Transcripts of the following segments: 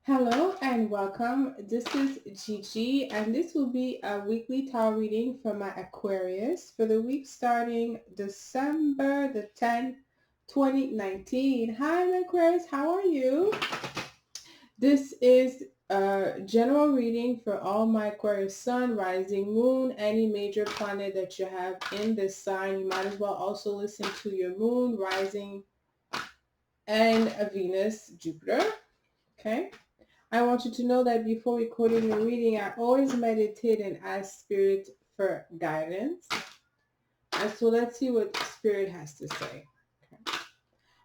Hello and welcome. This is Gigi, and this will be a weekly tarot reading for my Aquarius for the week starting December the 10th, 2019. Hi, my Aquarius. How are you? This is a general reading for all my Aquarius sun, rising, moon, any major planet that you have in this sign. You might as well also listen to your moon, rising, and a Venus, Jupiter. Okay. I want you to know that before recording the reading, I always meditate and ask Spirit for guidance. And so let's see what Spirit has to say. Okay.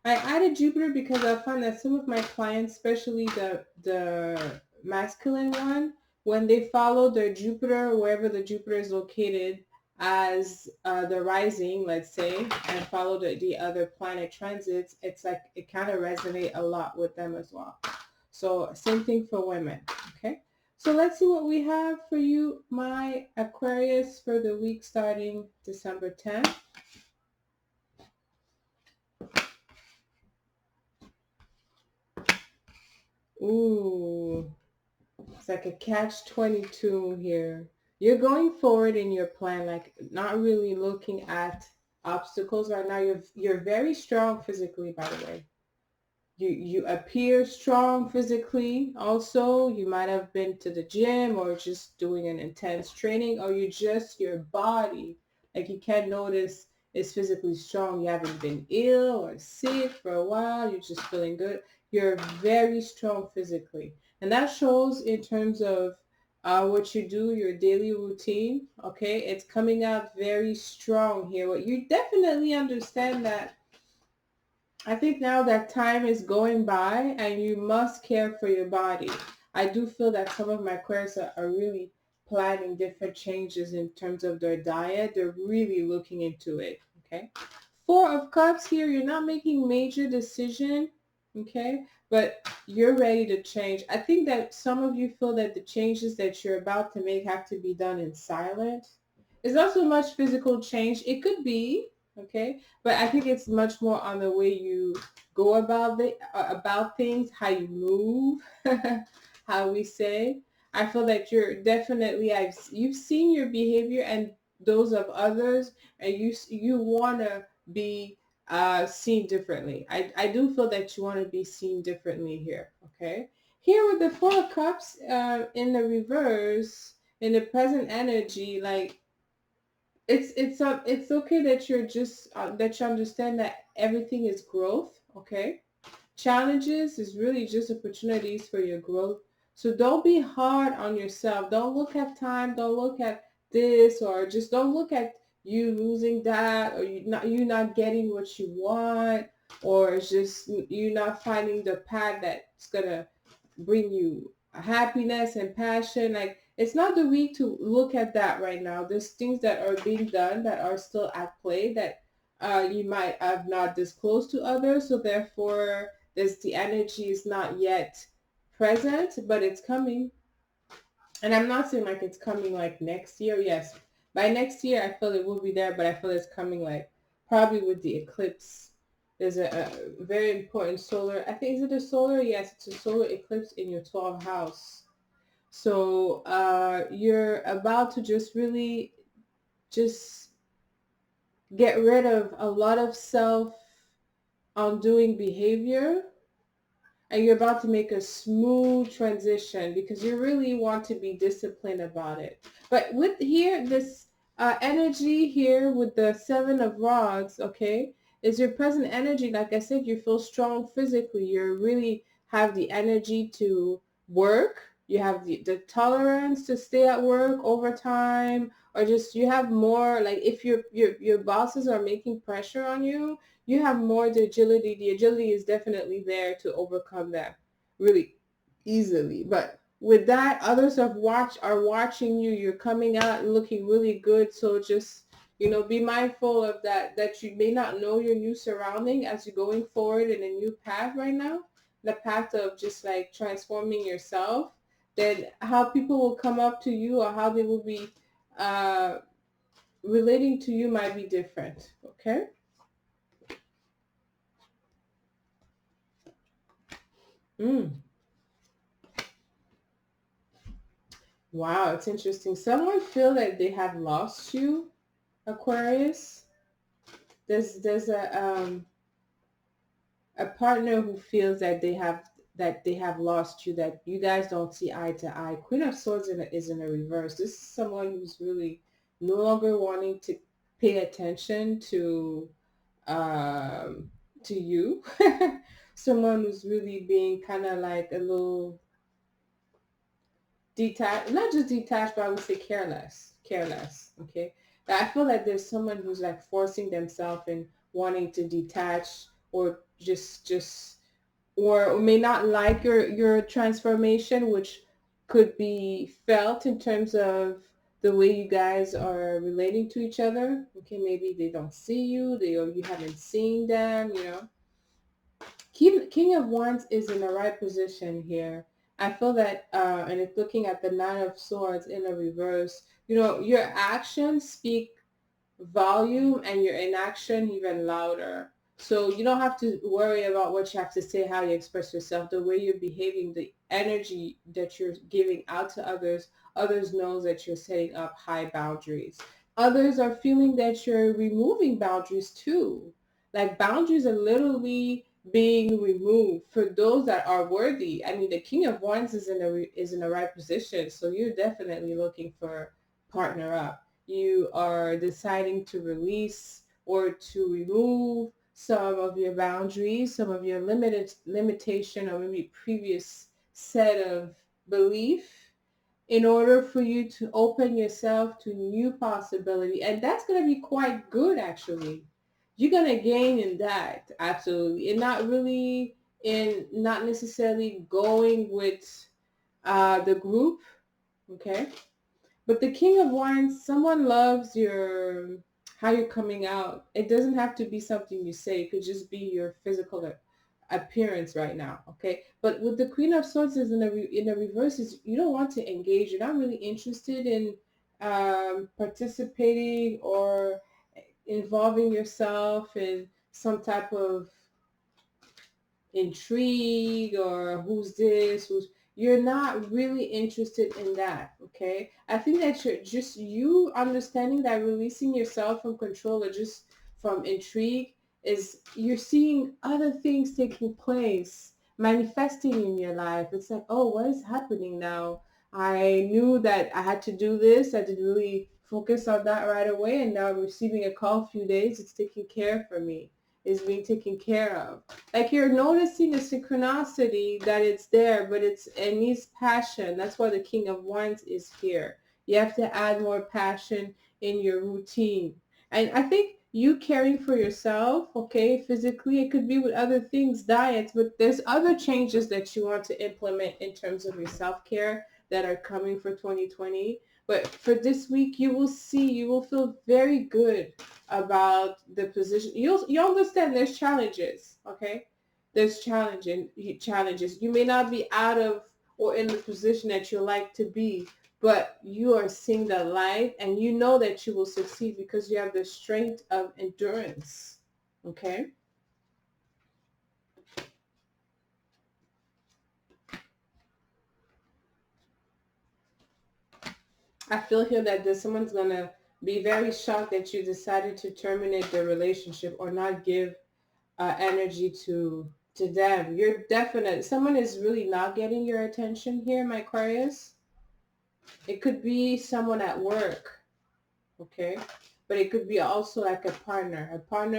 I added Jupiter because I find that some of my clients, especially the masculine one, when they follow their Jupiter, wherever the Jupiter is located, as the rising, let's say, and follow the other planet transits, it's like it kind of resonates a lot with them as well. So same thing for women. Okay. So let's see what we have for you, my Aquarius, for the week starting December 10th. Ooh, it's like a catch-22 here. You're going forward in your plan, like not really looking at obstacles right now. You're very strong physically, by the way. You appear strong physically. Also, you might have been to the gym or just doing an intense training, or you just your body, like you can't notice, is physically strong. You haven't been ill or sick for a while. You're just feeling good. You're very strong physically, and that shows in terms of what you do, your daily routine. Okay, it's coming out very strong here. What you definitely understand that I think now that time is going by and you must care for your body. I do feel that some of my Aquarius are really planning different changes in terms of their diet. They're really looking into it. Okay. Four of Cups here, you're not making major decision. Okay. But you're ready to change. I think that some of you feel that the changes that you're about to make have to be done in silence. It's not so much physical change. It could be, okay, but I think it's much more on the way you go about things, how you move, how we say. I feel that you're definitely you've seen your behavior and those of others, and you want to be seen differently. I do feel that you want to be seen differently here. Okay, here with the Four of Cups in the reverse, in the present energy, like it's okay that you're just that you understand that everything is growth. Okay, challenges is really just opportunities for your growth. So don't be hard on yourself. Don't look at time. Don't look at this, or just don't look at you losing that, or you not getting what you want, or it's just you not finding the path that's gonna bring you happiness and passion. Like it's not the week to look at that right now. There's things that are being done that are still at play that you might have not disclosed to others. So therefore, the energy is not yet present, but it's coming. And I'm not saying like it's coming like next year. Yes, by next year I feel it will be there, but I feel it's coming like probably with the eclipse. There's a very important solar. I think is it a solar? Yes, it's a solar eclipse in your 12th house. So you're about to just really just get rid of a lot of self undoing behavior, and you're about to make a smooth transition because you really want to be disciplined about it. But with here, this energy here with the Seven of Rods, okay, is your present energy. Like I said, you feel strong physically. You really have the energy to work. You have the tolerance to stay at work overtime, or just you have more, like if your bosses are making pressure on you, you have more the agility. The agility is definitely there to overcome that really easily. But with that, others are watching you. You're coming out and looking really good. So just be mindful of that you may not know your new surrounding as you're going forward in a new path right now, the path of just like transforming yourself. Then how people will come up to you or how they will be uh, relating to you might be different. Okay. Mm. Wow, it's interesting. Someone feel that they have lost you, Aquarius. There's a partner who feels that they have lost you, that you guys don't see eye to eye. Queen of Swords is in a reverse. This is someone who's really no longer wanting to pay attention um, to you. Someone who's really being kind of like a little detached, not just detached, but I would say careless, careless. Okay, I feel like there's someone who's like forcing themselves and wanting to detach, or just or may not like your transformation, which could be felt in terms of the way you guys are relating to each other. Okay, maybe they don't see you, they or you haven't seen them, you know. King of Wands is in the right position here. I feel that, and it's looking at the Nine of Swords in the reverse. You know, your actions speak volume and your inaction even louder. So you don't have to worry about what you have to say, how you express yourself, the way you're behaving, the energy that you're giving out to others. Others knows that you're setting up high boundaries. Others are feeling that you're removing boundaries too. Like boundaries are literally being removed for those that are worthy. I mean, the King of Wands is in the right position, so you're definitely looking for partner up. You are deciding to release or to remove some of your boundaries, some of your limitation, or maybe previous set of belief, in order for you to open yourself to new possibility. And that's going to be quite good, actually. You're going to gain in that, absolutely. And not really in, not necessarily going with the group, okay? But the King of Wands, someone loves your, how you're coming out. It doesn't have to be something you say. It could just be your physical appearance right now, okay? But with the Queen of Swords is in the reverse, is you don't want to engage. You're not really interested in participating or involving yourself in some type of intrigue, or who's this, who's, you're not really interested in that. Okay, I think that you're just, you understanding that releasing yourself from control or just from intrigue is, you're seeing other things taking place, manifesting in your life. It's like, oh, what is happening now? I knew that I had to do this. I didn't really focus on that right away, and now I'm receiving a call, a few days, it's taking care for me, is being taken care of. Like you're noticing a synchronicity that it's there, but it needs passion. That's why the King of Wands is here. You have to add more passion in your routine. And I think you caring for yourself, okay, physically, it could be with other things, diets, but there's other changes that you want to implement in terms of your self-care that are coming for 2020. But for this week, you will see, you will feel very good about the position. You understand there's challenges, okay? There's challenges. You may not be out of or in the position that you like to be, but you are seeing the light, and you know that you will succeed because you have the strength of endurance. Okay? I feel here that there's someone's gonna be very shocked that you decided to terminate the relationship or not give energy to them. You're definite. Someone is really not getting your attention here, my Aquarius. It could be someone at work, okay? But it could be also like a partner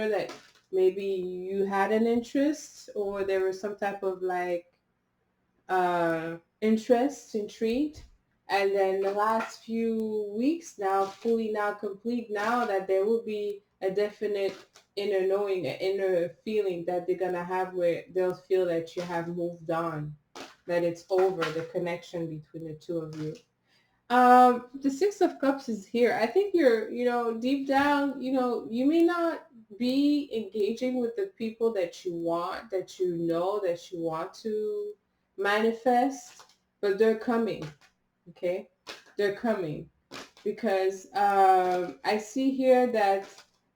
that maybe you had an interest, or there was some type of like interest, intrigue. And then the last few weeks now, fully now complete, now that there will be a definite inner knowing, an inner feeling that they're going to have, where they'll feel that you have moved on, that it's over, the connection between the two of you. The Six of Cups is here. I think you're, you know, deep down, you know, you may not be engaging with the people that you want, that you know, that you want to manifest, but they're coming. Okay, they're coming because I see here that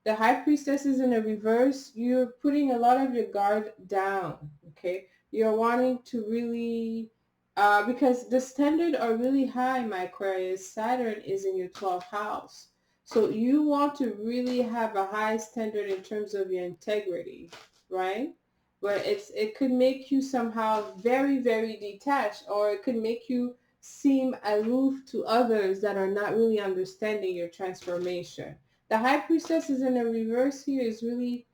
the High Priestess is in a reverse. You're putting a lot of your guard down. Okay, you're wanting to really Because the standard are really high, my Aquarius. Saturn is in your 12th house. So you want to really have a high standard in terms of your integrity, right? But it could make you somehow very, very detached, or it could make you seem aloof to others that are not really understanding your transformation. The High Priestess is in a reverse here, is really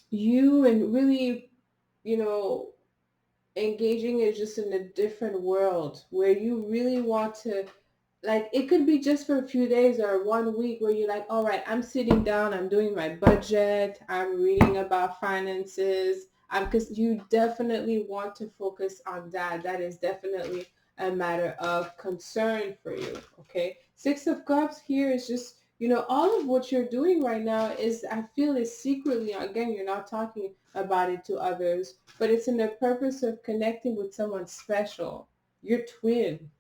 you, and really, you know, engaging is just in a different world where you really want to, like, it could be just for a few days or 1 week where you're like, all right, I'm sitting down, I'm doing my budget, I'm reading about finances. Because you definitely want to focus on that. That is definitely a matter of concern for you. Okay, Six of Cups here is just, all of what you're doing right now is, I feel, is secretly, again, you're not talking about it to others, but it's in the purpose of connecting with someone special, your twin.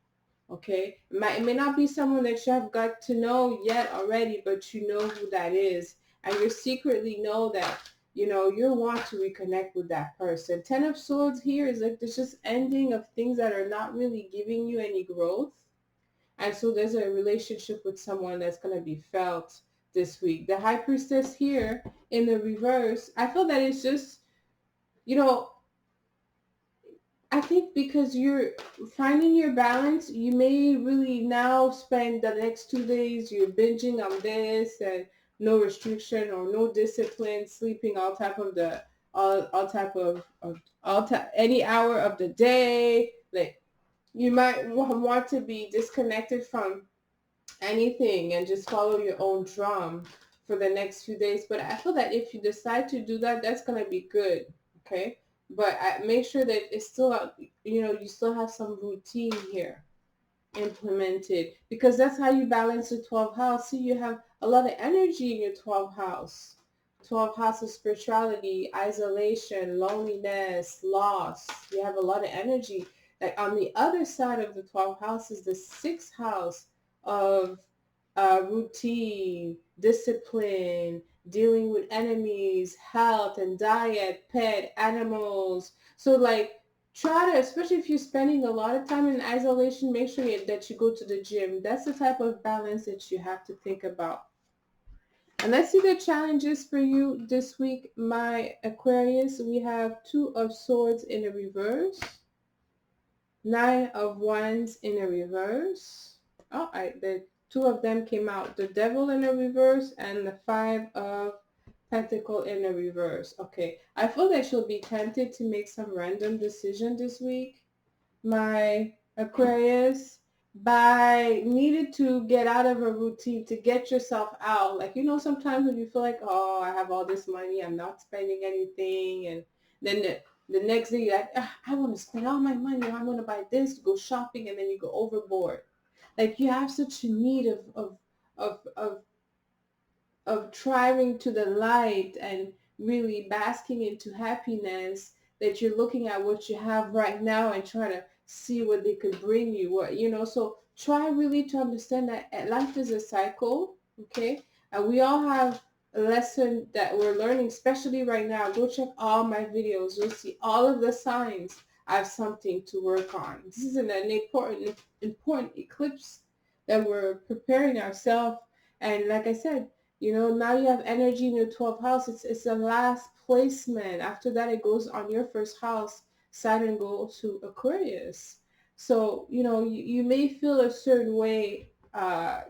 Okay, it may not be someone that you have got to know yet already, but you know who that is, and you secretly know that, you want to reconnect with that person. Ten of Swords here is like there's just ending of things that are not really giving you any growth, and so there's a relationship with someone that's going to be felt this week. The High Priestess here in the reverse, I feel that it's just, you know, I think because you're finding your balance, you may really now spend the next 2 days, you're binging on this and no restriction or no discipline, sleeping all type of any hour of the day. Like, you might want to be disconnected from anything and just follow your own drum for the next few days. But I feel that if you decide to do that, that's going to be good. Okay. But make sure that it's still, you still have some routine here implemented, because that's how you balance the 12th house. See, you have a lot of energy in your 12th house. 12th house of spirituality, isolation, loneliness, loss. You have a lot of energy. Like, on the other side of the 12th house is the 6th house of routine, discipline, dealing with enemies, health and diet, pet, animals. So, like, try to, especially if you're spending a lot of time in isolation, make sure that you go to the gym. That's the type of balance that you have to think about. And let's see the challenges for you this week, my Aquarius. We have Two of Swords in a reverse, Nine of Wands in a reverse. Oh, the two of them came out. The Devil in a reverse and the Five of Pentacle in a reverse. Okay, I feel that you'll be tempted to make some random decision this week, my Aquarius, by needed to get out of a routine, to get yourself out. Like, sometimes when you feel like, oh, I have all this money, I'm not spending anything, and then the next day you're like, I want to spend all my money, or I want to buy this, go shopping, and then you go overboard. Like, you have such a need of of of driving to the light and really basking into happiness, that you're looking at what you have right now and try to see what they could bring you, so try really to understand that life is a cycle. Okay, and we all have a lesson that we're learning, especially right now. Go check all my videos, you'll see all of the signs. I have something to work on. This is an important eclipse that we're preparing ourselves. And like I said, now you have energy in your 12th house. It's the last placement. After that, it goes on your first house. Saturn goes to Aquarius. So, you may feel a certain way.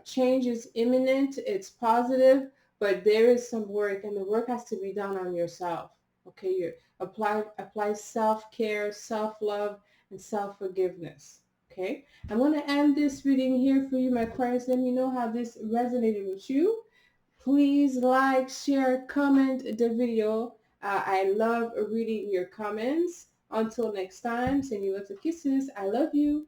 Change is imminent. It's positive, but there is some work, and the work has to be done on yourself. Okay, you apply self-care, self-love, and self-forgiveness. Okay, I'm going to end this reading here for you, my Aquarius. Let me know how this resonated with you. Please like, share, comment the video. I love reading your comments. Until next time, send you lots of kisses. I love you.